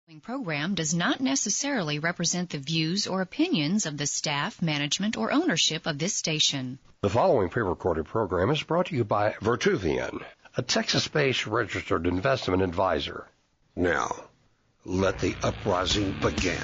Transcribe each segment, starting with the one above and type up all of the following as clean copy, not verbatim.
The program does not necessarily represent the views or opinions of the staff, management, or ownership of this station. The following pre-recorded program is brought to you by Vertuvian, a Texas-based registered investment advisor. Now, let the uprising begin.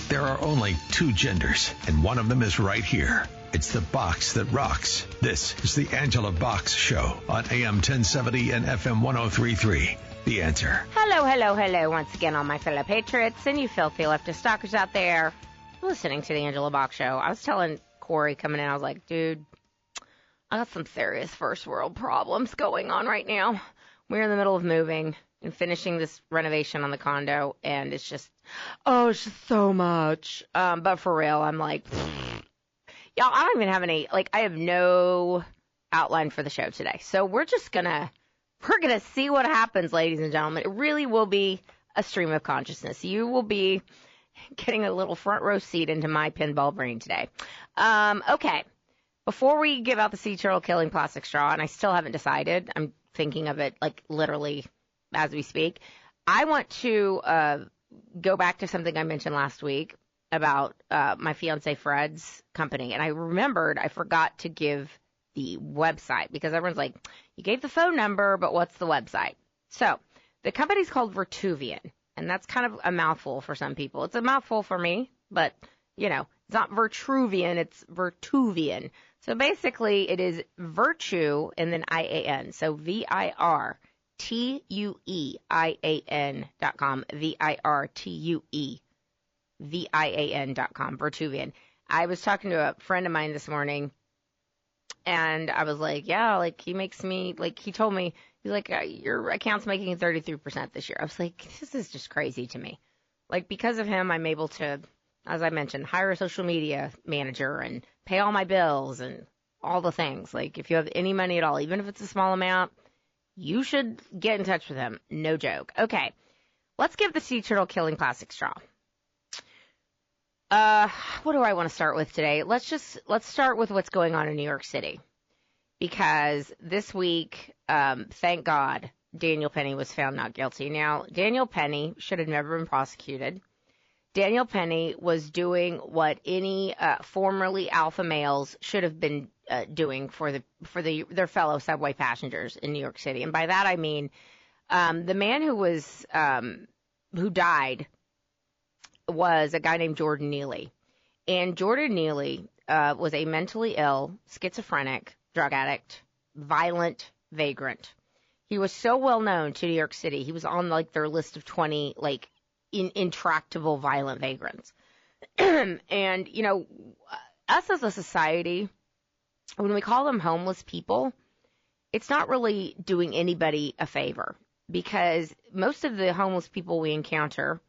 There are only two genders, and one of them is right here. It's the box that rocks. This is the Angela Box Show on AM 1070 and FM 1033. The Answer. Hello, once again, all my fellow patriots and you filthy leftist stalkers out there listening to the Angela Box Show. I was telling Corey coming in, I was like, dude, I got some serious first world problems going on right now. We're in the middle of moving and finishing this renovation on the condo, and it's just so much. But for real, I'm like, y'all, I don't even have any, I have no outline for the show today. So we're going to see what happens, ladies and gentlemen. It really will be a stream of consciousness. You will be getting a little front row seat into my pinball brain today. Okay. Before we give out the sea turtle killing plastic straw, and I still haven't decided, I'm thinking of it literally as we speak, I want to go back to something I mentioned last week about my fiance Fred's company. And I remembered I forgot to give the website because everyone's like, you gave the phone number, but what's the website? So the company's called Vertuvian, and that's kind of a mouthful for some people. It's a mouthful for me, but, it's not Vertruvian, it's Vertuvian. So basically it is virtue and then IAN. So VIRTUEIAN.com, VIRTUEVIAN.com, Vertuvian. I was talking to a friend of mine this morning, and I was like, yeah, he makes me, he told me, he's like, your account's making 33% this year. I was like, this is just crazy to me. Because of him, I'm able to, as I mentioned, hire a social media manager and pay all my bills and all the things. If you have any money at all, even if it's a small amount, you should get in touch with him. No joke. Okay, let's give the sea turtle killing plastic straw. What do I want to start with today? Let's start with what's going on in New York City, because this week, thank God, Daniel Penny was found not guilty. Now, Daniel Penny should have never been prosecuted. Daniel Penny was doing what any formerly alpha males should have been doing for their fellow subway passengers in New York City, and by that I mean the man who died was a guy named Jordan Neely. And Jordan Neely was a mentally ill, schizophrenic, drug addict, violent vagrant. He was so well known to New York City. He was on their list of 20 intractable violent vagrants. And us as a society, when we call them homeless people, it's not really doing anybody a favor, because most of the homeless people we encounter,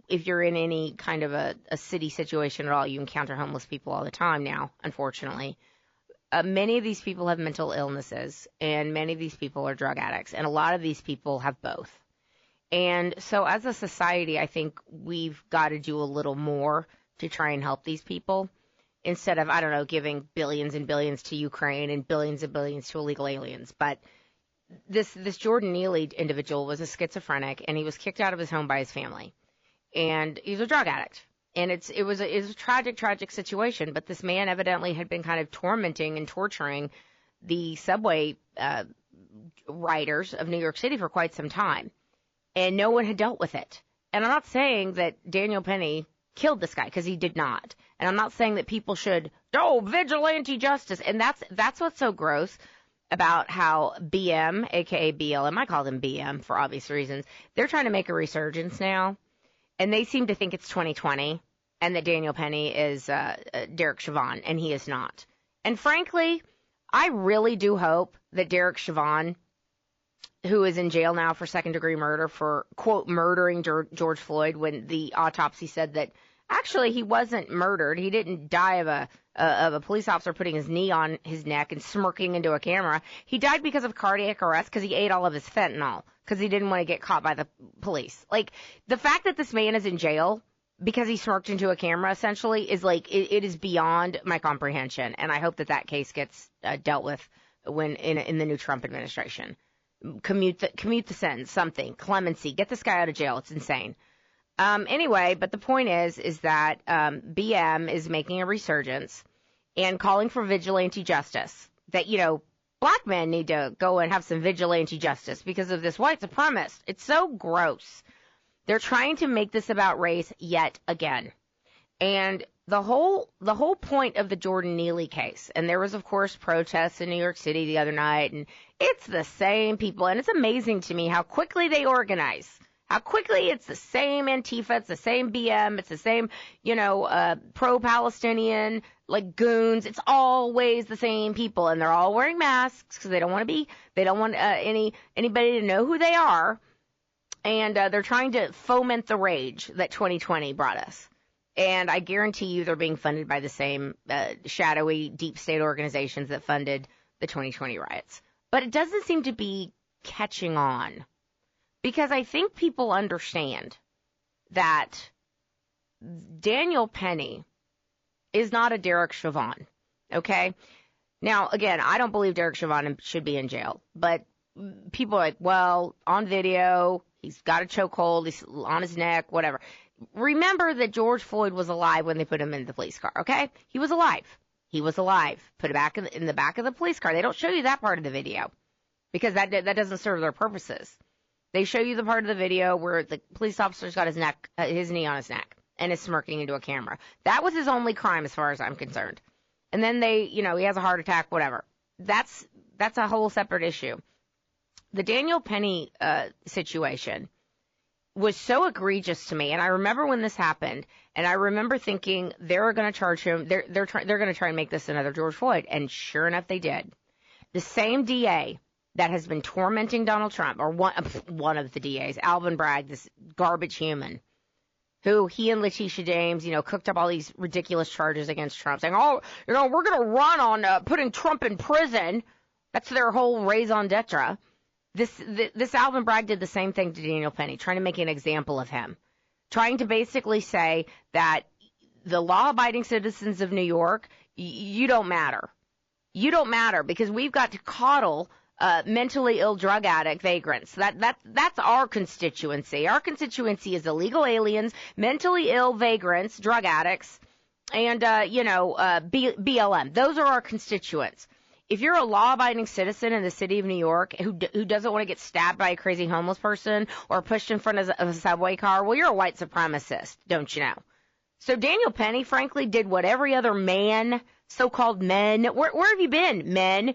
if you're in any kind of a city situation at all, you encounter homeless people all the time now, unfortunately. Many of these people have mental illnesses, and many of these people are drug addicts, and a lot of these people have both. And so as a society, I think we've got to do a little more to try and help these people, instead of, giving billions and billions to Ukraine and billions to illegal aliens. But this Jordan Neely individual was a schizophrenic, and he was kicked out of his home by his family. And he was a drug addict. And it was a tragic situation. But this man evidently had been kind of tormenting and torturing the subway riders of New York City for quite some time. And no one had dealt with it. And I'm not saying that Daniel Penny killed this guy, because he did not. And I'm not saying that people should, vigilante justice. And that's what's so gross about how BM, a.k.a. BLM, I call them BM for obvious reasons, they're trying to make a resurgence now. And they seem to think it's 2020 and that Daniel Penny is Derek Chauvin, and he is not. And frankly, I really do hope that Derek Chauvin, who is in jail now for second-degree murder for, quote, murdering George Floyd, when the autopsy said that actually he wasn't murdered. He didn't die of a police officer putting his knee on his neck and smirking into a camera. He died because of cardiac arrest because he ate all of his fentanyl, because he didn't want to get caught by the police. The fact that this man is in jail because he smirked into a camera, essentially, is it is beyond my comprehension. And I hope that case gets dealt with when in the new Trump administration. commute the sentence, something, clemency, get this guy out of jail. It's insane. Anyway, but the point is that BM is making a resurgence and calling for vigilante justice. That, black men need to go and have some vigilante justice because of this white supremacist. It's so gross. They're trying to make this about race yet again. And the whole point of the Jordan Neely case, and there was, of course, protests in New York City the other night, and it's the same people, and it's amazing to me how quickly they organize. How quickly it's the same Antifa, it's the same BM, it's the same, pro-Palestinian, like goons. It's always the same people, and they're all wearing masks because they don't want anybody to know who they are, and they're trying to foment the rage that 2020 brought us. And I guarantee you they're being funded by the same shadowy deep state organizations that funded the 2020 riots. But it doesn't seem to be catching on. Because I think people understand that Daniel Penny is not a Derek Chauvin, okay? Now, again, I don't believe Derek Chauvin should be in jail. But people are like, well, on video, he's got a chokehold, he's on his neck, whatever. Remember that George Floyd was alive when they put him in the police car, okay? He was alive. He was alive. Put it back in the back of the police car. They don't show you that part of the video because that doesn't serve their purposes. They show you the part of the video where the police officer's got his knee on his neck and is smirking into a camera. That was his only crime as far as I'm concerned. And then he has a heart attack, whatever. That's a whole separate issue. The Daniel Penny situation was so egregious to me, and I remember when this happened, and I remember thinking they're going to charge him. They're going to try and make this another George Floyd, and sure enough, they did. The same DA that has been tormenting Donald Trump, or one of the DAs, Alvin Bragg, this garbage human, who he and Letitia James, cooked up all these ridiculous charges against Trump, saying, we're going to run on putting Trump in prison. That's their whole raison d'etre. This Alvin Bragg did the same thing to Daniel Penny, trying to make an example of him, trying to basically say that the law-abiding citizens of New York, you don't matter. You don't matter because we've got to coddle mentally ill drug addict vagrants. That's our constituency. Our constituency is illegal aliens, mentally ill vagrants, drug addicts, and BLM. Those are our constituents. If you're a law-abiding citizen in the city of New York who doesn't want to get stabbed by a crazy homeless person or pushed in front of a subway car, well, you're a white supremacist, don't you know? So Daniel Penny, frankly, did what every other man, so-called men, where have you been, men?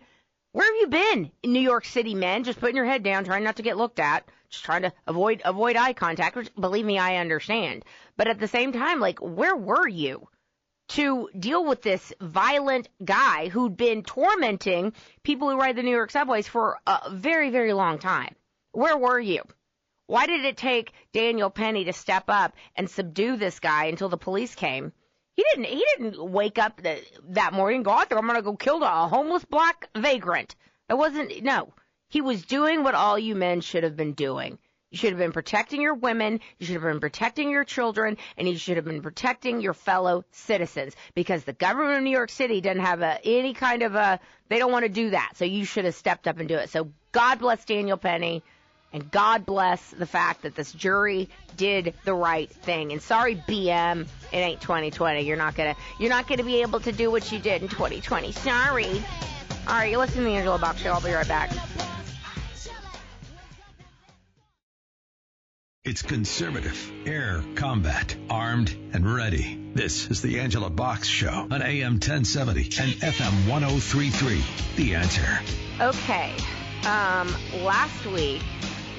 Where have you been in New York City, men? Just putting your head down, trying not to get looked at, just trying to avoid eye contact, which, believe me, I understand. But at the same time, where were you to deal with this violent guy who'd been tormenting people who ride the New York subways for a very, very long time? Where were you? Why did it take Daniel Penny to step up and subdue this guy until the police came? He didn't wake up that morning and go out there, I'm going to go kill a homeless black vagrant. No. He was doing what all you men should have been doing. You should have been protecting your women, you should have been protecting your children, and you should have been protecting your fellow citizens because the government of New York City doesn't have any kind of they don't want to do that. So you should have stepped up and do it. So God bless Daniel Penny. And God bless the fact that this jury did the right thing. And sorry, BM, it ain't 2020. You're not gonna be able to do what you did in 2020. Sorry. All right, you're listening to the Angela Box Show. I'll be right back. It's conservative, air combat, armed and ready. This is the Angela Box Show on AM 1070 and FM 1033. The Answer. Okay. Last week,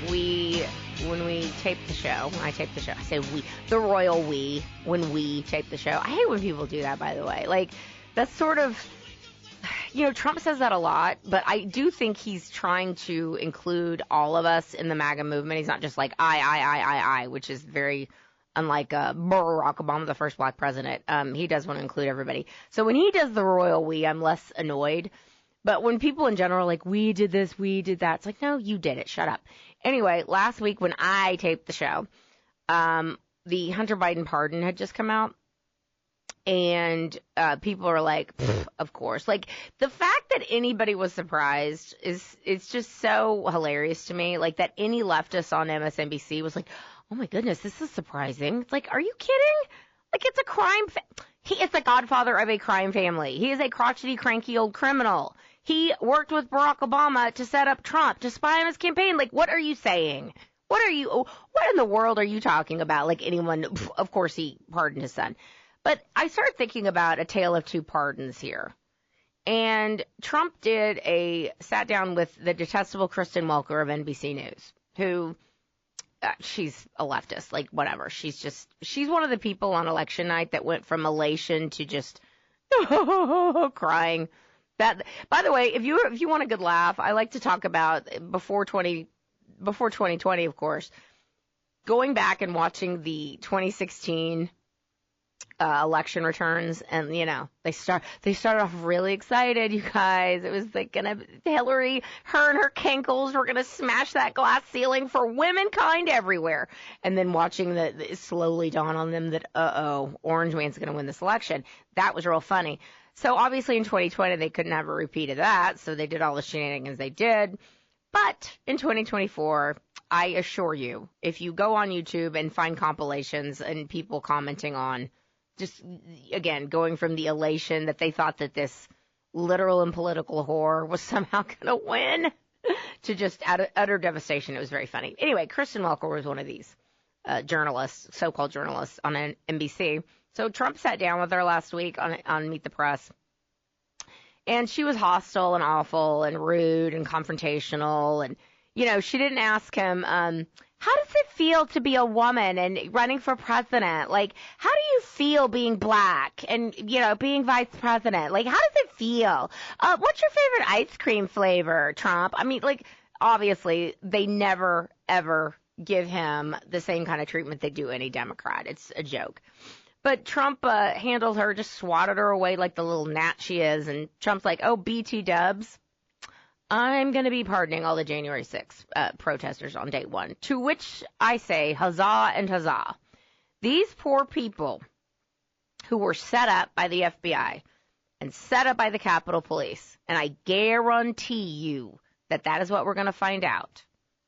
when we taped the show, when I taped the show, I say we, the royal we, when we taped the show. I hate when people do that, by the way. That's sort of, Trump says that a lot, but I do think he's trying to include all of us in the MAGA movement. He's not just like, I, which is very unlike Barack Obama, the first black president. He does want to include everybody. So when he does the royal we, I'm less annoyed. But when people in general are like, we did this, we did that, it's like, no, you did it. Shut up. Anyway, last week when I taped the show, the Hunter Biden pardon had just come out. And people are like, of course. Like, the fact that anybody was surprised it's just so hilarious to me. Like, that any leftist on MSNBC was like, oh my goodness, this is surprising. It's like, are you kidding? Like, it's a crime. He is the godfather of a crime family. He is a crotchety, cranky old criminal. He worked with Barack Obama to set up Trump, to spy on his campaign. Like, what are you saying? What in the world are you talking about? Like, anyone, of course he pardoned his son. But I started thinking about a tale of two pardons here. And Trump sat down with the detestable Kristen Welker of NBC News, who, she's a leftist, like, whatever. She's one of the people on election night that went from elation to just crying. That, by the way, if you want a good laugh, I like to talk about before 2020, of course, going back and watching the 2016 election returns, and they started off really excited, you guys. It was like Hillary, her and her cankles were gonna smash that glass ceiling for womankind everywhere, and then watching the slowly dawn on them that Orange Man's gonna win this election. That was real funny. So obviously in 2020 they couldn't have a repeat of that, so they did all the shenanigans they did. But in 2024, I assure you, if you go on YouTube and find compilations and people commenting on just, again, going from the elation that they thought that this literal and political whore was somehow going to win to just utter devastation. It was very funny. Anyway, Kristen Welker was one of these journalists, so-called journalists on NBC. So Trump sat down with her last week on Meet the Press. And she was hostile and awful and rude and confrontational. And, she didn't ask him, how does it feel to be a woman and running for president? Like, how do you feel being black and, being vice president? Like, how does it feel? What's your favorite ice cream flavor, Trump? I mean, like, obviously, they never, ever give him the same kind of treatment they do any Democrat. It's a joke. But Trump handled her, just swatted her away like the little gnat she is. And Trump's like, oh, BT dubs, I'm going to be pardoning all the January 6th protesters on day one. To which I say, huzzah and huzzah. These poor people who were set up by the FBI and set up by the Capitol Police, and I guarantee you that is what we're going to find out,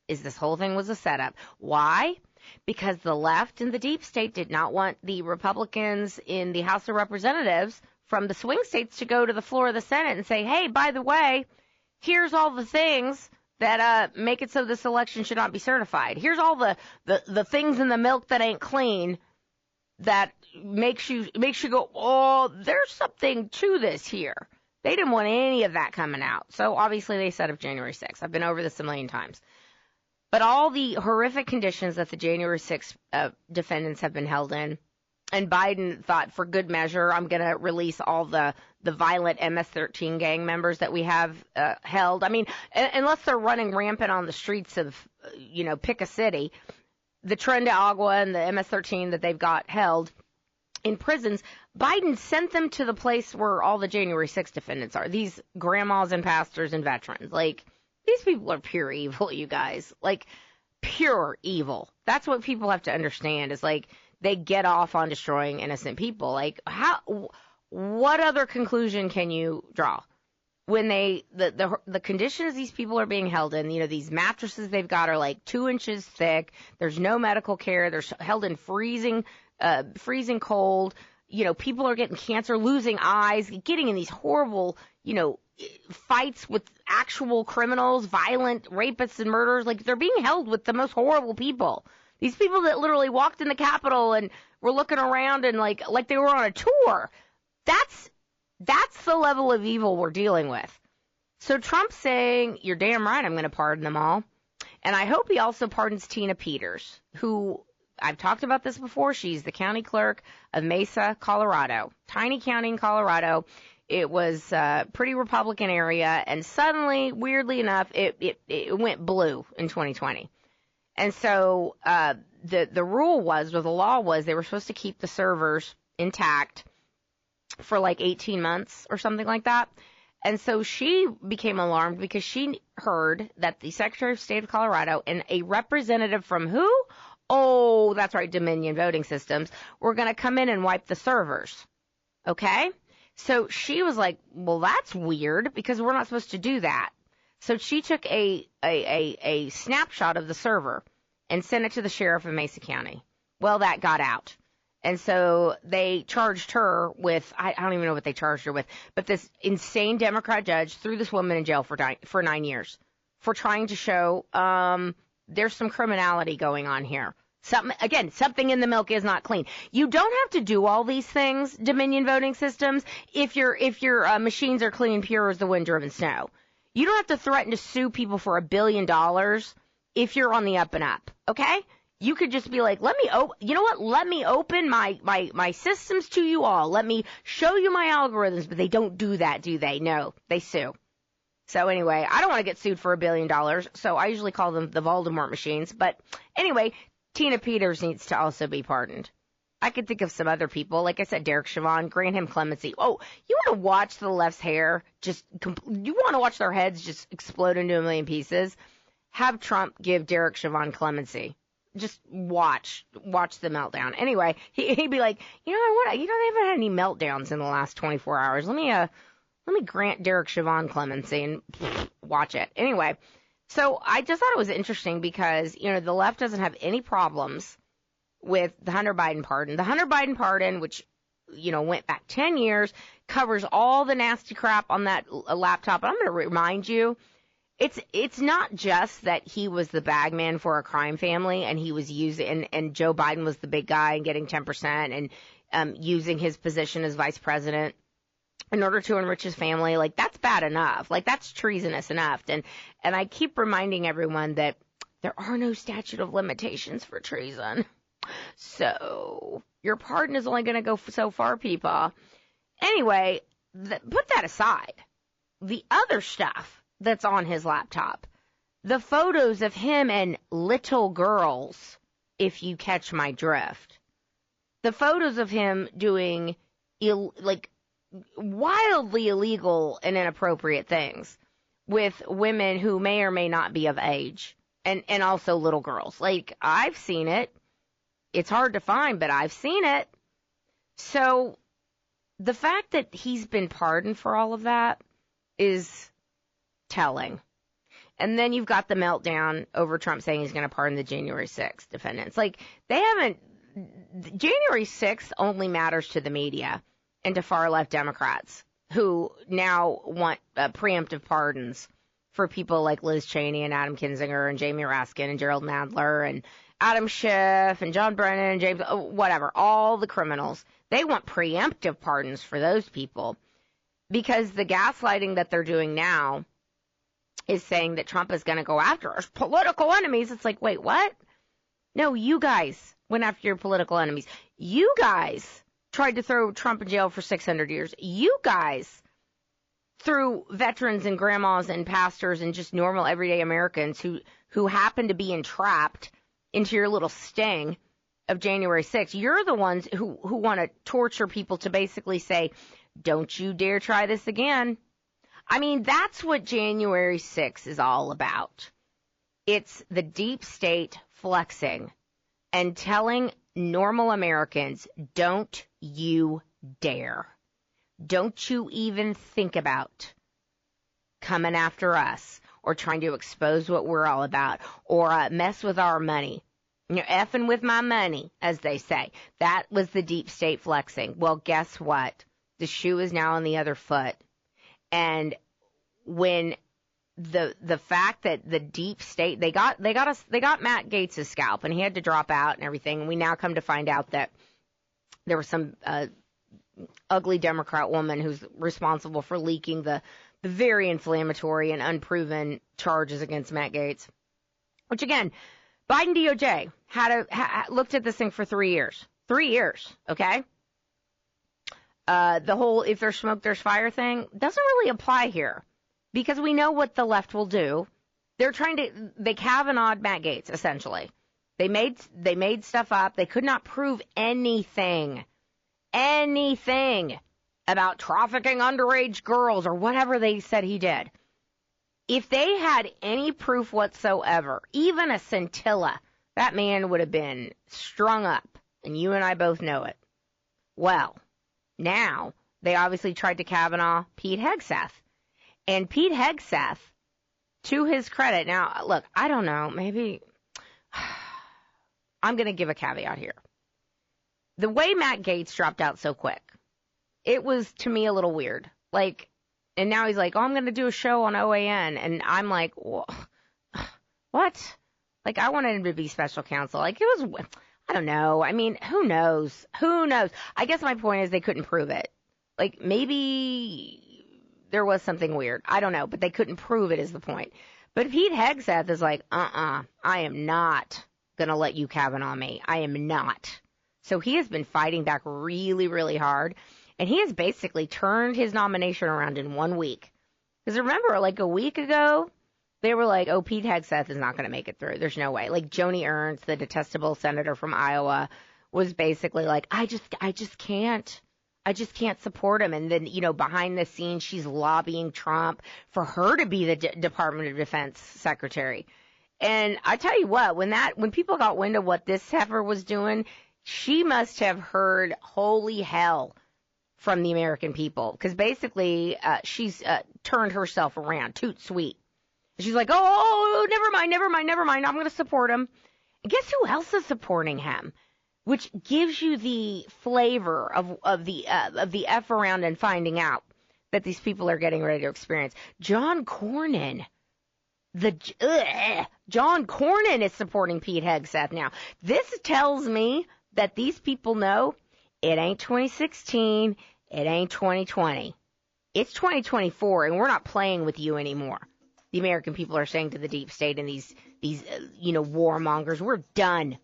is this whole thing was a setup. Why? Because the left and the deep state did not want the Republicans in the House of Representatives from the swing states to go to the floor of the Senate and say, hey, by the way, here's all the things that make it so this election should not be certified. Here's all the things in the milk that ain't clean that makes you go, oh, there's something to this here. They didn't want any of that coming out. So obviously they set up January 6th. I've been over this a million times. But all the horrific conditions that the January 6th defendants have been held in, and Biden thought, for good measure, I'm going to release all the violent MS-13 gang members that we have held. I mean, unless they're running rampant on the streets of, pick a city, the Tren de Agua and the MS-13 that they've got held in prisons, Biden sent them to the place where all the January 6th defendants are, these grandmas and pastors and veterans. Like, these people are pure evil, you guys. Like, pure evil. That's what people have to understand, is like, they get off on destroying innocent people. Like, what other conclusion can you draw? When the conditions these people are being held in, these mattresses they've got are like 2 inches thick. There's no medical care. They're held in freezing cold. People are getting cancer, losing eyes, getting in these horrible, fights with actual criminals, violent rapists and murderers. Like, they're being held with the most horrible people. These people that literally walked in the Capitol and were looking around and like they were on a tour. That's the level of evil we're dealing with. So Trump's saying, you're damn right, I'm going to pardon them all. And I hope he also pardons Tina Peters, who, I've talked about this before. She's the county clerk of Mesa, Colorado. Tiny county in Colorado. It was a pretty Republican area, and suddenly, weirdly enough, it went blue in 2020. And so the rule was, or the law was, they were supposed to keep the servers intact for like 18 months or something like that. And so she became alarmed because she heard that the Secretary of State of Colorado and a representative from who? Oh, that's right, Dominion Voting Systems, were going to come in and wipe the servers. Okay? So she was like, well, that's weird because we're not supposed to do that. So she took a snapshot of the server and sent it to the sheriff of Mesa County. Well, that got out. And so they charged her with, I don't even know what they charged her with, but this insane Democrat judge threw this woman in jail for 9 years for trying to show there's some criminality going on here. Something in the milk is not clean. You don't have to do all these things, Dominion voting systems, if your machines are clean and pure as the wind-driven snow. You don't have to threaten to sue people for $1 billion if you're on the up and up, okay? You could just be like, let me open my systems to you all. Let me show you my algorithms, but they don't do that, do they? No, they sue. So anyway, I don't want to get sued for $1 billion, so I usually call them the Voldemort machines. But anyway, Tina Peters needs to also be pardoned. I could think of some other people. Like I said, Derek Chauvin, grant him clemency. Oh, you want to watch the left's hair you want to watch their heads just explode into a million pieces? Have Trump give Derek Chauvin clemency. Just watch the meltdown. Anyway, he'd be like, they haven't had any meltdowns in the last 24 hours. Let me grant Derek Chauvin clemency and watch it. Anyway, so I just thought it was interesting because, the left doesn't have any problems with the Hunter Biden pardon. The Hunter Biden pardon, which, went back 10 years, covers all the nasty crap on that laptop. I'm going to remind you, it's not just that he was the bagman for a crime family and he was using, and Joe Biden was the big guy and getting 10% and using his position as vice president in order to enrich his family. Like, that's bad enough. Like, that's treasonous enough. And I keep reminding everyone that there are no statute of limitations for treason. So your pardon is only going to go so far, people. Anyway, put that aside. The other stuff that's on his laptop, the photos of him and little girls, if you catch my drift, the photos of him doing wildly illegal and inappropriate things with women who may or may not be of age, and also little girls. Like, I've seen it. It's hard to find, but I've seen it. So the fact that he's been pardoned for all of that is telling. And then you've got the meltdown over Trump saying he's going to pardon the January 6th defendants. Like, January 6th only matters to the media and to far-left Democrats who now want preemptive pardons for people like Liz Cheney and Adam Kinzinger and Jamie Raskin and Gerald Nadler and Adam Schiff and John Brennan and James, whatever, all the criminals. They want preemptive pardons for those people because the gaslighting that they're doing now is saying that Trump is going to go after our political enemies. It's like, wait, what? No, you guys went after your political enemies. You guys tried to throw Trump in jail for 600 years. You guys threw veterans and grandmas and pastors and just normal everyday Americans who happen to be entrapped into your little sting of January 6th. You're the ones who want to torture people to basically say, don't you dare try this again. I mean, that's what January 6th is all about. It's the deep state flexing and telling normal Americans, don't you dare. Don't you even think about coming after us or trying to expose what we're all about or mess with our money. You're effing with my money, as they say. That was the deep state flexing. Well, guess what? The shoe is now on the other foot. And when the fact that the deep state, they got Matt Gaetz' scalp and he had to drop out and everything. And we now come to find out that there was some ugly Democrat woman who's responsible for leaking the very inflammatory and unproven charges against Matt Gaetz, which again, Biden DOJ looked at this thing for 3 years. 3 years, okay? The whole if there's smoke, there's fire thing doesn't really apply here because we know what the left will do. They Kavanaugh'd Matt Gaetz, essentially. They made stuff up. They could not prove anything about trafficking underage girls or whatever they said he did. If they had any proof whatsoever, even a scintilla, that man would have been strung up, and you and I both know it. Well, Now, they obviously tried to Kavanaugh Pete Hegseth. And Pete Hegseth, to his credit, now, look, I don't know, maybe I'm going to give a caveat here. The way Matt Gaetz dropped out so quick, it was, to me, a little weird. Like, and now he's like, oh, I'm going to do a show on OAN. And I'm like, what? Like, I wanted him to be special counsel. Like, it was, I don't know. I mean, who knows? Who knows? I guess my point is they couldn't prove it. Like, maybe there was something weird. I don't know, but they couldn't prove it is the point. But Pete Hegseth is like, I am not going to let you Kavanaugh me. I am not. So he has been fighting back really, really hard. And he has basically turned his nomination around in 1 week. Because remember, like a week ago, they were like, oh, Pete Hegseth is not going to make it through. There's no way. Like Joni Ernst, the detestable senator from Iowa, was basically like, I just can't. I just can't support him. And then, you know, behind the scenes, she's lobbying Trump for her to be the Department of Defense secretary. And I tell you what, when people got wind of what this heifer was doing, she must have heard holy hell from the American people. Because basically, she's turned herself around, toot sweet. She's like, oh, never mind. I'm going to support him. And guess who else is supporting him? Which gives you the flavor of the F around and finding out that these people are getting ready to experience. John Cornyn. John Cornyn is supporting Pete Hegseth now. This tells me that these people know it ain't 2016, it ain't 2020. It's 2024, and we're not playing with you anymore. The American people are saying to the deep state and these warmongers, we're done.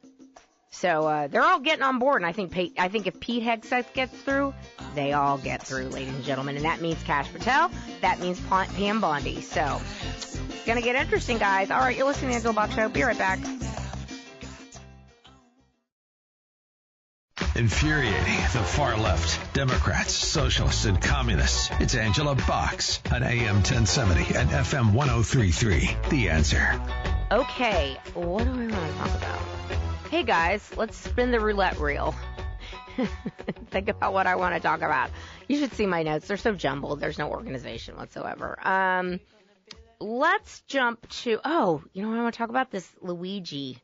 So they're all getting on board, and I think if Pete Hegseth gets through, they all get through, ladies and gentlemen, and that means Kash Patel, that means Pam Bondi. So it's going to get interesting, guys. All right, you're listening to the Angela Box Show. Be right back. Infuriating the far left, Democrats, socialists, and communists. It's Angela Box on AM 1070 and FM 1033. The Answer. Okay, what do we want to talk about? Hey guys, let's spin the roulette wheel. Think about what I want to talk about. You should see my notes. They're so jumbled. There's no organization whatsoever. Let's jump to, you know what I want to talk about? This Luigi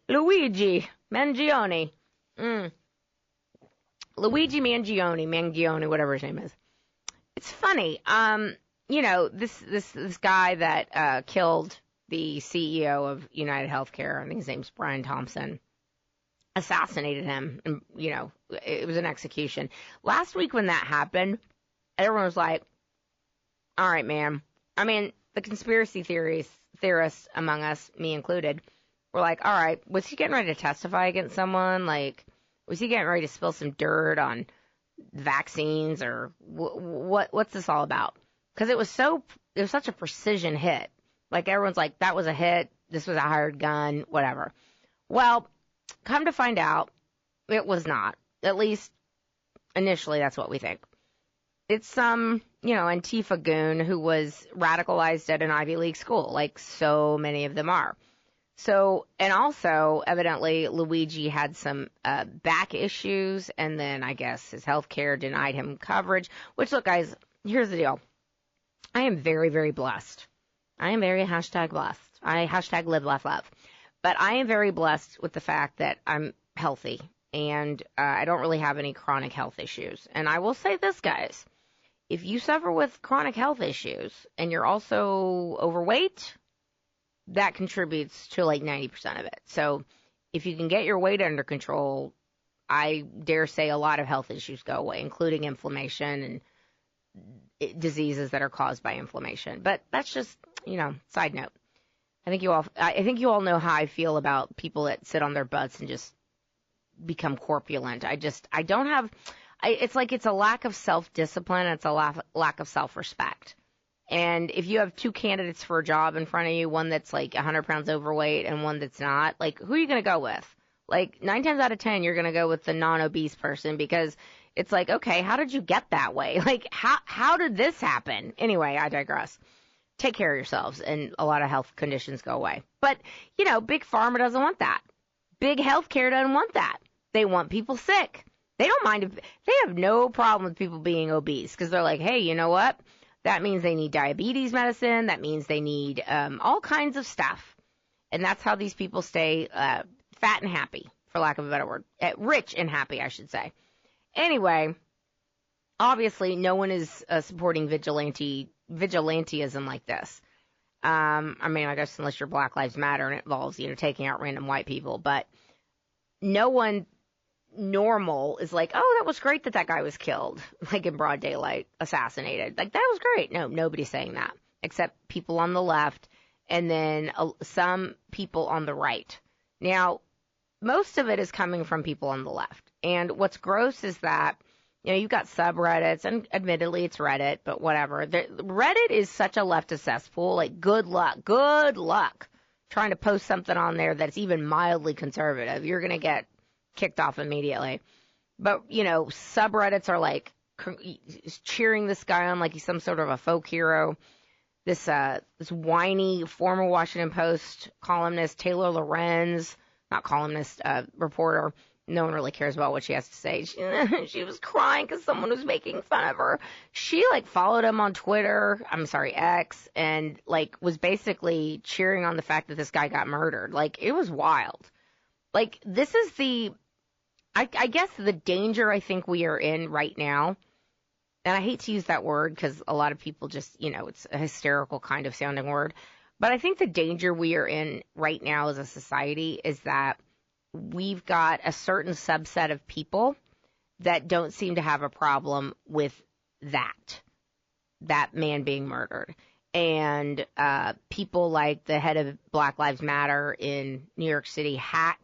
Mangione. Luigi Mangione, whatever his name is. It's funny. This guy that killed the CEO of United Healthcare, I think his name's Brian Thompson, assassinated him, and, it was an execution. Last week when that happened, everyone was like, all right, man. I mean, the conspiracy theorists among us, me included, were like, all right, was he getting ready to testify against someone? Like, was he getting ready to spill some dirt on vaccines, or what's this all about? Because it was such a precision hit. Like, everyone's like, that was a hit, this was a hired gun, whatever. Well, come to find out, it was not. At least, initially, that's what we think. It's some, Antifa goon who was radicalized at an Ivy League school, like so many of them are. So, and also, evidently, Luigi had some back issues, and then I guess his health care denied him coverage. Which, look, guys, here's the deal. I am very, very blessed. I am very #blessed. I #live, laugh, love. But I am very blessed with the fact that I'm healthy, and I don't really have any chronic health issues. And I will say this, guys. If you suffer with chronic health issues, and you're also overweight, that contributes to like 90% of it. So if you can get your weight under control, I dare say a lot of health issues go away, including inflammation and diseases that are caused by inflammation. But that's just, side note. I think you all know how I feel about people that sit on their butts and just become corpulent. It's like it's a lack of self-discipline. It's a lack of self-respect. And if you have two candidates for a job in front of you, one that's like 100 pounds overweight and one that's not, like, who are you going to go with? Like, 9 times out of 10, you're going to go with the non-obese person, because it's like, okay, how did you get that way? Like, how did this happen? Anyway, I digress. Take care of yourselves, and a lot of health conditions go away. But, Big Pharma doesn't want that. Big healthcare doesn't want that. They want people sick. They don't mind if they have no problem with people being obese because they're like, hey, you know what? That means they need diabetes medicine. That means they need all kinds of stuff. And that's how these people stay fat and happy, for lack of a better word. Rich and happy, I should say. Anyway, obviously, no one is supporting vigilantism like this. I mean, I guess unless you're Black Lives Matter and it involves, taking out random white people. But no one normal is like, oh, that was great that guy was killed, like in broad daylight, assassinated. Like, that was great. No, nobody's saying that, except people on the left and then some people on the right. Now, most of it is coming from people on the left. And what's gross is that, you've got subreddits, and admittedly it's Reddit, but whatever. Reddit is such a leftist cesspool. Like, good luck trying to post something on there that's even mildly conservative. You're going to get kicked off immediately. But, subreddits are like cheering this guy on like he's some sort of a folk hero. This whiny former Washington Post columnist, Taylor Lorenz, not columnist, reporter. No one really cares about what she has to say. She was crying because someone was making fun of her. She, followed him on Twitter, X, and, was basically cheering on the fact that this guy got murdered. It was wild. This is I guess the danger I think we are in right now, and I hate to use that word because a lot of people just, it's a hysterical kind of sounding word, but I think the danger we are in right now as a society is that we've got a certain subset of people that don't seem to have a problem with that man being murdered. And people like the head of Black Lives Matter in New York City,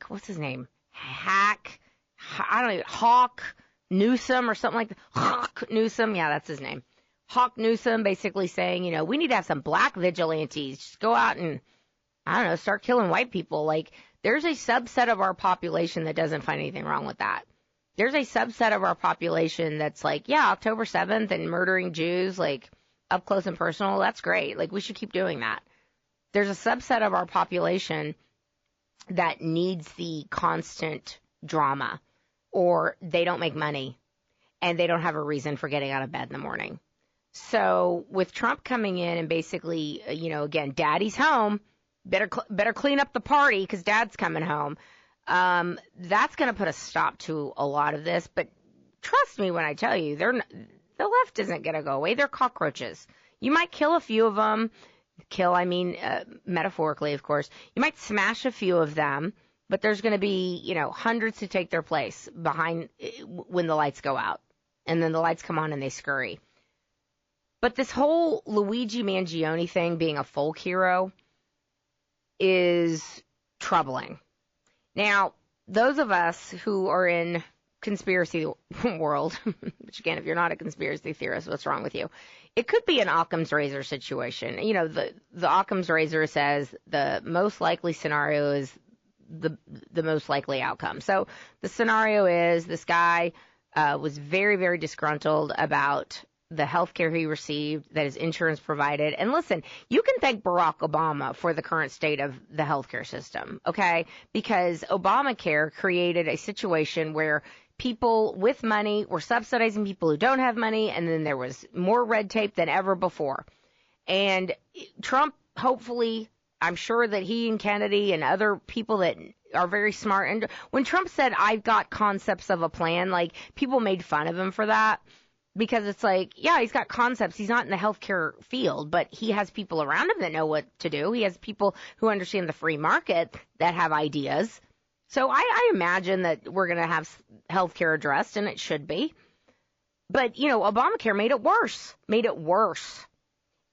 what's his name? Hawk Newsom or something like that. Hawk Newsom, yeah, that's his name. Hawk Newsom basically saying, we need to have some black vigilantes. Just go out and, start killing white people. There's a subset of our population that doesn't find anything wrong with that. There's a subset of our population that's October 7th and murdering Jews, up close and personal, that's great. We should keep doing that. There's a subset of our population that needs the constant drama, or they don't make money and they don't have a reason for getting out of bed in the morning. So with Trump coming in and basically, again, daddy's home, better clean up the party because dad's coming home. That's going to put a stop to a lot of this. But trust me when I tell you, the left isn't going to go away. They're cockroaches. You might kill a few of them. Metaphorically, of course. You might smash a few of them, but there's going to be, hundreds to take their place behind when the lights go out. And then the lights come on and they scurry. But this whole Luigi Mangione thing being a folk hero is troubling. Now, those of us who are in conspiracy world, which again, if you're not a conspiracy theorist, what's wrong with you? It could be an Occam's razor situation. The Occam's razor says the most likely scenario is the most likely outcome. So the scenario is this guy was very, very disgruntled about the health care he received, that his insurance provided. And listen, you can thank Barack Obama for the current state of the healthcare system, okay? Because Obamacare created a situation where people with money were subsidizing people who don't have money, and then there was more red tape than ever before. And Trump, hopefully, I'm sure that he and Kennedy and other people that are very smart, and when Trump said, I've got concepts of a plan, people made fun of him for that. Because it's yeah, he's got concepts. He's not in the healthcare field, but he has people around him that know what to do. He has people who understand the free market that have ideas. So I imagine that we're going to have healthcare addressed, and it should be. But, Obamacare made it worse.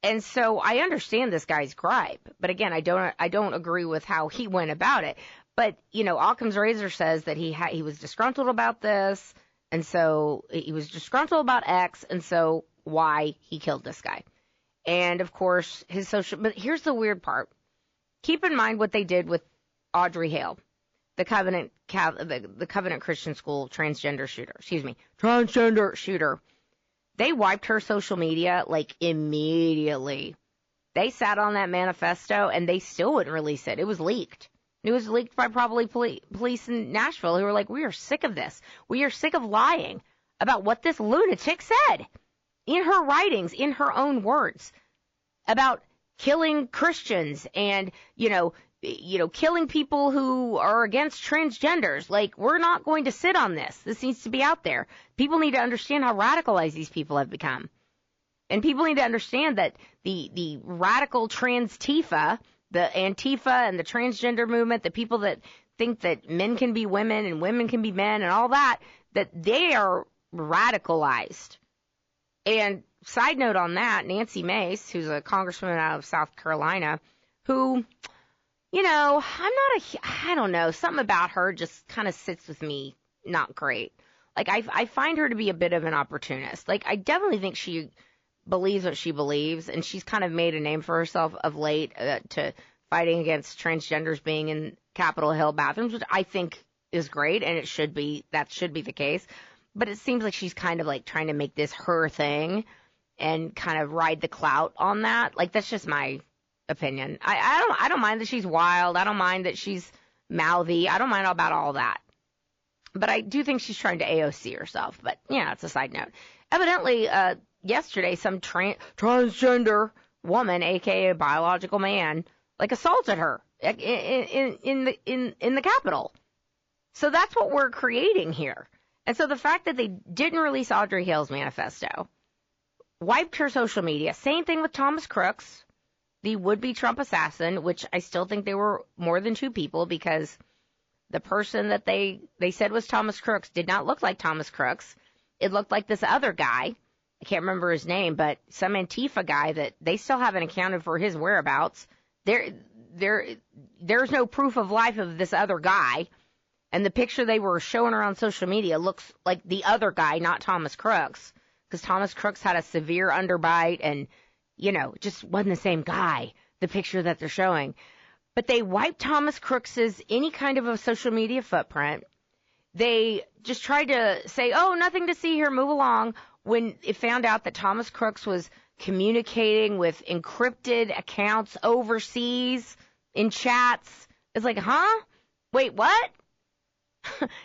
And so I understand this guy's gripe. But again, I don't agree with how he went about it. But, Occam's razor says that he was disgruntled about this. And so he was disgruntled about X, and so Y, he killed this guy. And, of course, but here's the weird part. Keep in mind what they did with Audrey Hale, the Covenant Christian School transgender shooter. They wiped her social media, immediately. They sat on that manifesto, and they still wouldn't release it. It was leaked. News leaked by probably police in Nashville who were like, we are sick of this. We are sick of lying about what this lunatic said in her writings, in her own words, about killing Christians and, killing people who are against transgenders. Like, we're not going to sit on this. This needs to be out there. People need to understand how radicalized these people have become. And people need to understand that the radical trans-Tifa, the Antifa and the transgender movement, the people that think that men can be women and women can be men and all that they are radicalized. And side note on that, Nancy Mace, who's a congresswoman out of South Carolina, who, I don't know, something about her just kind of sits with me not great. Like, I find her to be a bit of an opportunist. Like, I definitely think she believes what she believes, and she's kind of made a name for herself of late to fighting against transgenders being in Capitol Hill bathrooms, which I think is great, and that should be the case. But it seems like she's kind of like trying to make this her thing and kind of ride the clout on that. Like, that's just my opinion. I don't mind that she's wild. I don't mind that she's mouthy. I don't mind about all that. But I do think she's trying to AOC herself. But yeah, it's a side note. Evidently, yesterday, some transgender woman, aka biological man, like assaulted her in the Capitol. So that's what we're creating here. And so the fact that they didn't release Audrey Hale's manifesto, wiped her social media, same thing with Thomas Crooks, the would-be Trump assassin, which I still think they were more than two people because the person that they said was Thomas Crooks did not look like Thomas Crooks. It looked like this other guy. I can't remember his name, but some Antifa guy that they still haven't accounted for his whereabouts. There's no proof of life of this other guy. And the picture they were showing around social media looks like the other guy, not Thomas Crooks, because Thomas Crooks had a severe underbite and, just wasn't the same guy, the picture that they're showing. But they wiped Thomas Crooks's any kind of a social media footprint. They just tried to say, oh, nothing to see here, move along, when it found out that Thomas Crooks was communicating with encrypted accounts overseas in chats. It's like, huh? Wait, what?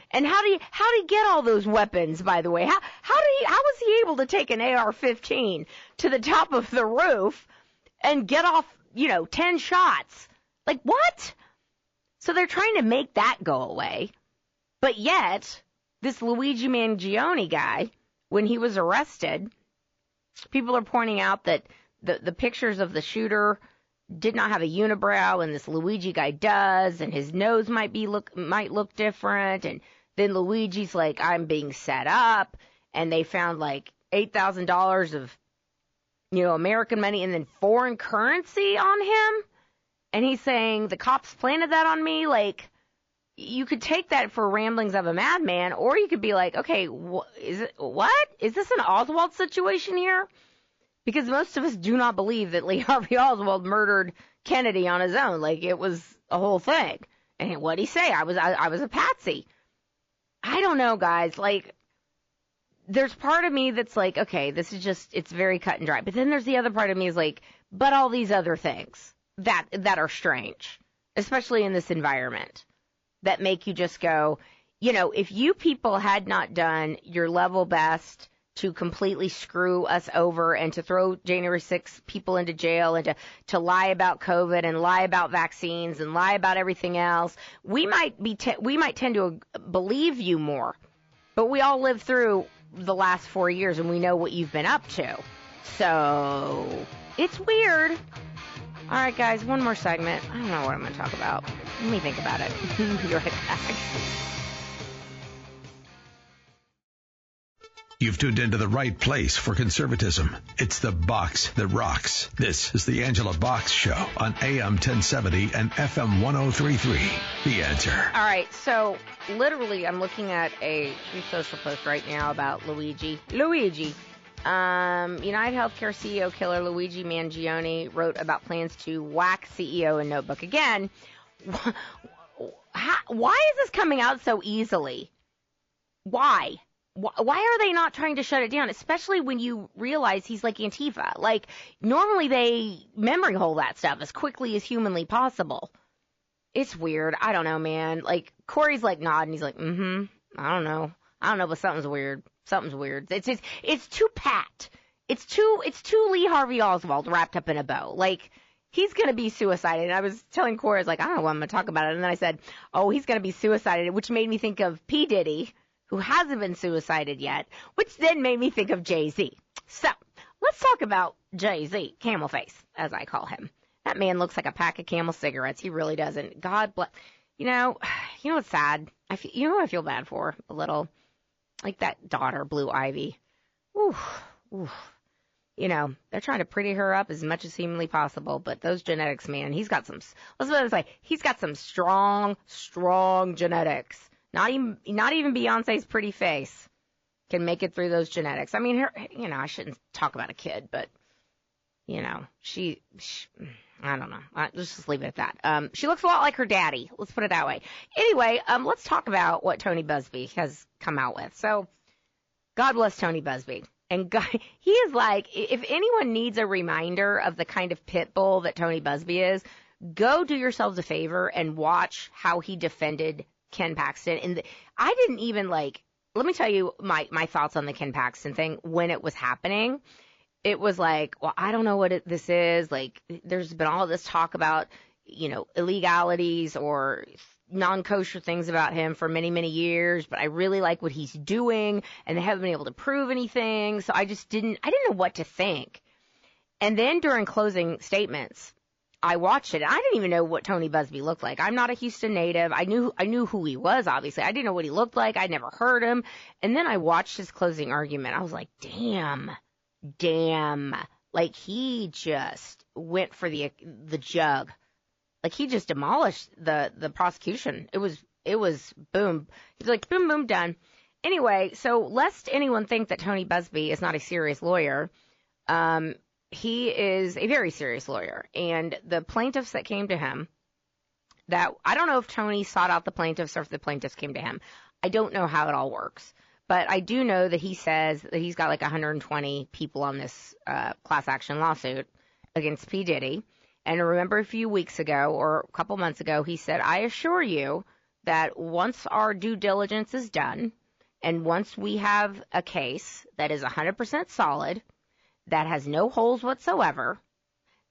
And how do you get all those weapons, by the way? How was he able to take an AR-15 to the top of the roof and get off, 10 shots? Like, what? So they're trying to make that go away. But yet, this Luigi Mangione guy, when he was arrested, people are pointing out that the pictures of the shooter did not have a unibrow, and this Luigi guy does, and his nose might look different, and then Luigi's like, I'm being set up, and they found like $8,000 of, American money and then foreign currency on him, and he's saying the cops planted that on me. Like, you could take that for ramblings of a madman, or you could be like, okay, is this an Oswald situation here? Because most of us do not believe that Lee Harvey Oswald murdered Kennedy on his own. Like, it was a whole thing. And what'd he say? I was a patsy. I don't know, guys. Like, there's part of me that's like, okay, this is just, it's very cut and dry. But then there's the other part of me is like, but all these other things that are strange, especially in this environment, that make you just go, if you people had not done your level best to completely screw us over and to throw January 6th people into jail and to lie about COVID and lie about vaccines and lie about everything else, we might tend to believe you more. But we all lived through the last 4 years and we know what you've been up to. So it's weird. All right, guys, one more segment. I don't know what I'm going to talk about. Let me think about it. Be right back. You've tuned into the right place for conservatism. It's the Box that rocks. This is the Angela Box Show on AM 1070 and FM 1033. The Answer. All right, so literally I'm looking at a Truth Social post right now about Luigi. United Healthcare CEO killer Luigi Mangione wrote about plans to whack CEO in notebook again. Why is this coming out so easily? Why are they not trying to shut it down, especially when you realize he's like Antifa? Like, normally they memory hole that stuff as quickly as humanly possible. It's weird. I don't know, man. Like, Corey's like nodding. He's like, I don't know, but something's weird. It's too pat. It's too Lee Harvey Oswald wrapped up in a bow. Like, he's going to be suicided. And I was telling Corey, I was like, I don't know what I'm going to talk about it. And then I said, oh, he's going to be suicided, which made me think of P. Diddy, who hasn't been suicided yet, which then made me think of Jay-Z. So let's talk about Jay-Z, Camel Face, as I call him. That man looks like a pack of Camel cigarettes. He really doesn't. God bless. You know what's sad? You know who I feel bad for a little? Like that daughter, Blue Ivy. Ooh. You know, they're trying to pretty her up as much as humanly possible, but those genetics, man, he's got some strong genetics. Not even Beyonce's pretty face can make it through those genetics. I mean, I shouldn't talk about a kid, but, she I don't know. Let's just leave it at that. She looks a lot like her daddy. Let's put it that way. Anyway, let's talk about what Tony Busby has come out with. So, God bless Tony Busby. And God, he is like, if anyone needs a reminder of the kind of pit bull that Tony Busby is, go do yourselves a favor and watch how he defended Ken Paxton. And I didn't even let me tell you my thoughts on the Ken Paxton thing when it was happening. It was like, well, I don't know what this is. Like, there's been all this talk about, illegalities or non-kosher things about him for many, many years, but I really like what he's doing, and they haven't been able to prove anything, so I didn't know what to think. And then during closing statements, I watched it, and I didn't even know what Tony Busby looked like. I'm not a Houston native. I knew who he was, obviously. I didn't know what he looked like. I'd never heard him. And then I watched his closing argument. I was like, damn. Like, he just went for the jug. Like, he just demolished the prosecution. It was boom. He's like, boom, boom, done. Anyway, so lest anyone think that Tony Busby is not a serious lawyer, he is a very serious lawyer. And the plaintiffs that came to him, that I don't know if Tony sought out the plaintiffs or if the plaintiffs came to him. I don't know how it all works. But I do know that he says that he's got like 120 people on this class action lawsuit against P. Diddy. And remember a few weeks ago or a couple months ago, he said, I assure you that once our due diligence is done and once we have a case that is 100% solid, that has no holes whatsoever,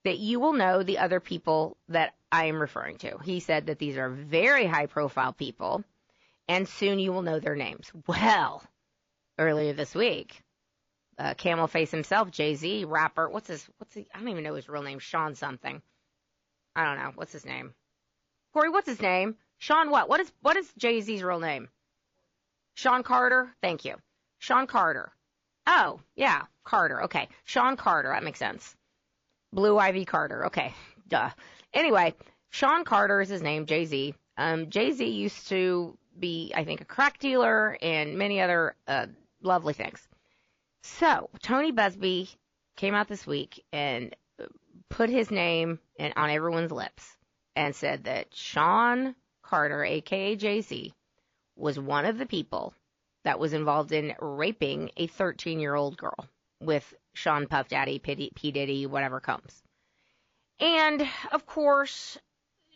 that you will know the other people that I am referring to. He said that these are very high-profile people, and soon you will know their names. Well, earlier this week, Camel Face himself, Jay-Z, rapper, I don't even know his real name, Sean something. I don't know. What's his name? Corey, what's his name? Sean what? What is Jay-Z's real name? Sean Carter? Thank you. Sean Carter. Oh, yeah, Carter. Okay. Sean Carter. That makes sense. Blue Ivy Carter. Okay. Duh. Anyway, Sean Carter is his name, Jay-Z. Jay-Z used to be, I think, a crack dealer and many other lovely things. So, Tony Busby came out this week and put his name on everyone's lips and said that Sean Carter, a.k.a. Jay-Z, was one of the people that was involved in raping a 13-year-old girl with Sean Puff Daddy, P. Diddy, whatever comes. And, of course,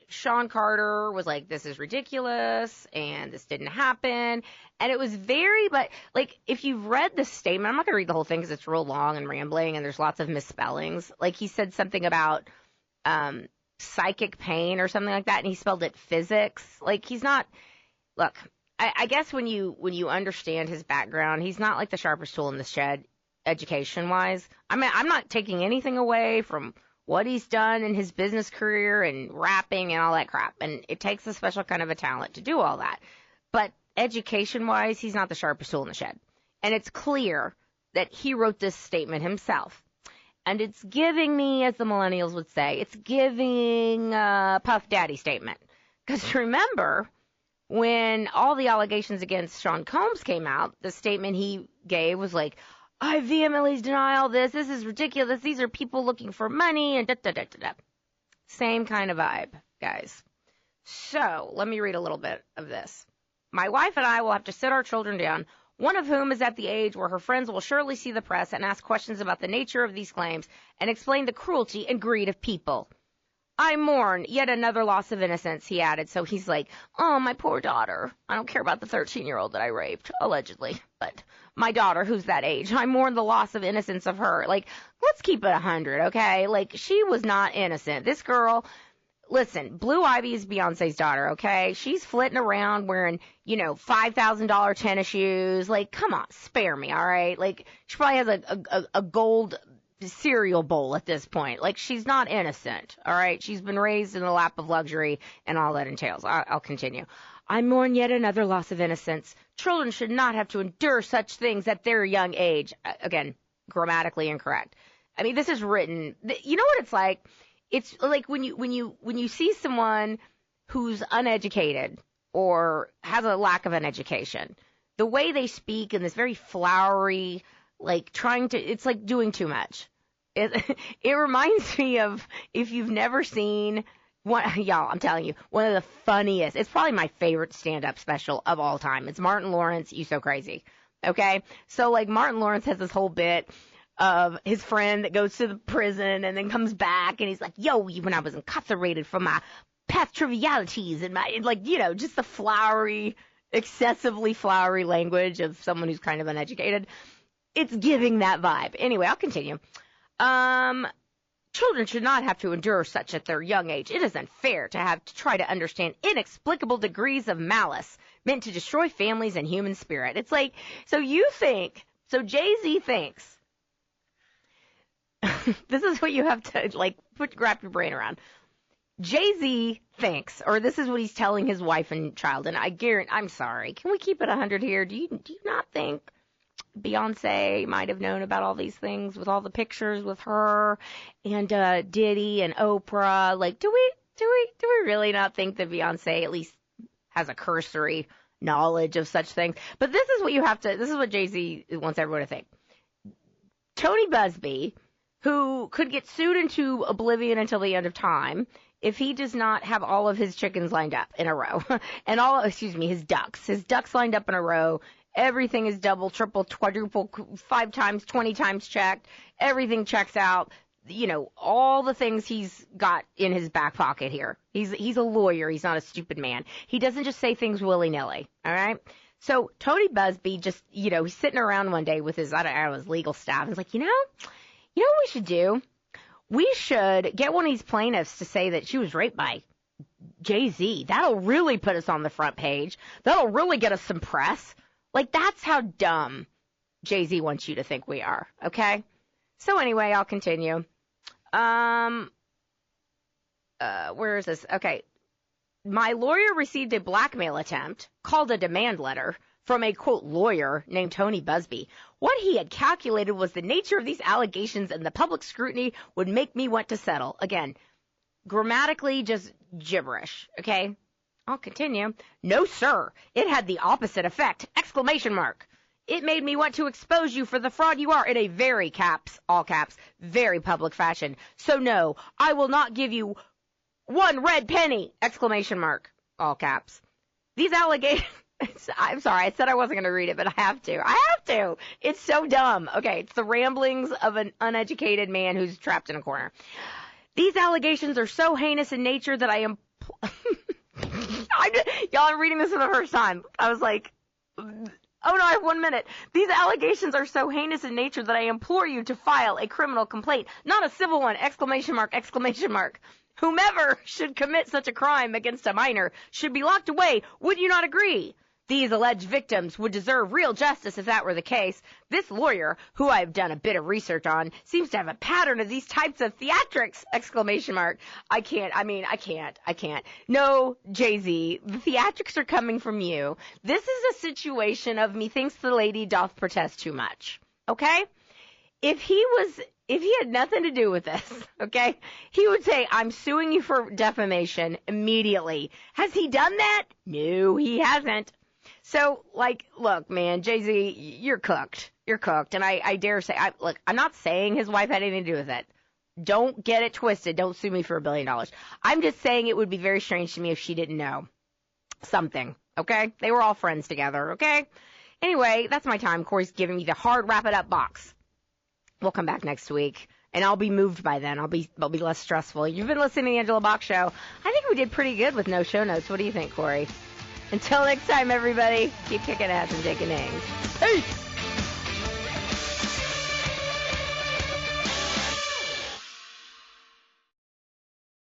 Sean Carter was like, this is ridiculous, and this didn't happen. And it was but, like, if you've read the statement, I'm not going to read the whole thing because it's real long and rambling, and there's lots of misspellings. Like, he said something about psychic pain or something like that, and he spelled it physics. Like, he's not, look, I guess when you understand his background, he's not like the sharpest tool in the shed, education-wise. I mean, I'm not taking anything away from what he's done in his business career and rapping and all that crap. And it takes a special kind of a talent to do all that. But education-wise, he's not the sharpest tool in the shed. And it's clear that he wrote this statement himself. And it's giving me, as the millennials would say, it's giving a Puff Daddy statement. Because remember, when all the allegations against Sean Combs came out, the statement he gave was like, I vehemently deny all this. This is ridiculous. These are people looking for money and da-da-da-da-da. Same kind of vibe, guys. So let me read a little bit of this. My wife and I will have to sit our children down, one of whom is at the age where her friends will surely see the press and ask questions about the nature of these claims and explain the cruelty and greed of people. I mourn yet another loss of innocence, he added. So he's like, oh, my poor daughter. I don't care about the 13-year-old that I raped, allegedly, but my daughter, who's that age, I mourn the loss of innocence of her. Like, let's keep it 100, okay? Like, she was not innocent. This girl, listen, Blue Ivy is Beyonce's daughter, okay? She's flitting around wearing, $5,000 tennis shoes. Like, come on, spare me, all right? Like, she probably has a gold cereal bowl at this point. Like, she's not innocent, all right? She's been raised in the lap of luxury and all that entails. I'll continue. I mourn yet another loss of innocence. Children should not have to endure such things at their young age. Again, grammatically incorrect. I mean, this is written. You know what it's like? It's like when you see someone who's uneducated or has a lack of an education, the way they speak in this very flowery, like it's like doing too much. It reminds me of, if you've never seen y'all, I'm telling you, one of the funniest, it's probably my favorite stand-up special of all time. It's Martin Lawrence, You So Crazy. Okay? So, like, Martin Lawrence has this whole bit of his friend that goes to the prison and then comes back, and he's like, yo, when I was incarcerated for my past trivialities and just the flowery, excessively flowery language of someone who's kind of uneducated. It's giving that vibe. Anyway, I'll continue. Children should not have to endure such at their young age. It is unfair to have to try to understand inexplicable degrees of malice meant to destroy families and human spirit. It's like, so Jay-Z thinks, this is what you have to, wrap your brain around. Jay-Z thinks, or this is what he's telling his wife and child, and I guarantee, I'm sorry, can we keep it 100 here? Do you not think Beyonce might have known about all these things with all the pictures with her and Diddy and Oprah? Like, do we really not think that Beyonce at least has a cursory knowledge of such things? But this is what Jay-Z wants everyone to think. Tony Busby, who could get sued into oblivion until the end of time if he does not have all of his chickens lined up in a row and his ducks lined up in a row. Everything is double, triple, quadruple, 5 times, 20 times checked. Everything checks out. All the things he's got in his back pocket here. He's a lawyer. He's not a stupid man. He doesn't just say things willy-nilly. All right? So Tony Busby just, he's sitting around one day with his legal staff. He's like, you know what we should do? We should get one of these plaintiffs to say that she was raped by Jay-Z. That'll really put us on the front page. That'll really get us some press. Like, that's how dumb Jay-Z wants you to think we are, okay? So anyway, I'll continue. Where is this? Okay. My lawyer received a blackmail attempt, called a demand letter, from a, quote, lawyer named Tony Busby. What he had calculated was the nature of these allegations and the public scrutiny would make me want to settle. Again, grammatically just gibberish, okay? I'll continue. No, sir. It had the opposite effect! ! It made me want to expose you for the fraud you are in a very all caps, very public fashion. So no, I will not give you one red penny! ! All caps. These allegations... I'm sorry, I said I wasn't going to read it, but I have to. It's so dumb. Okay, it's the ramblings of an uneducated man who's trapped in a corner. These allegations are so heinous in nature that I am... Y'all are reading this for the first time. I was like, oh no, I have 1 minute. These allegations are so heinous in nature that I implore you to file a criminal complaint, not a civil one! ! Whomever should commit such a crime against a minor should be locked away. Would you not agree? These alleged victims would deserve real justice if that were the case. This lawyer, who I've done a bit of research on, seems to have a pattern of these types of theatrics! I can't. No, Jay-Z, the theatrics are coming from you. This is a situation of methinks the lady doth protest too much. Okay? If he had nothing to do with this, okay, he would say, I'm suing you for defamation immediately. Has he done that? No, he hasn't. So, look, man, Jay-Z, you're cooked. And I dare say, I'm not saying his wife had anything to do with it. Don't get it twisted. Don't sue me for $1 billion. I'm just saying it would be very strange to me if she didn't know something, okay? They were all friends together, okay? Anyway, that's my time. Corey's giving me the hard wrap-it-up box. We'll come back next week and I'll be moved by then. I'll be less stressful. You've been listening to the Angela Box Show. I think we did pretty good with no show notes. What do you think, Corey? Until next time, everybody, keep kicking ass and taking names. Peace!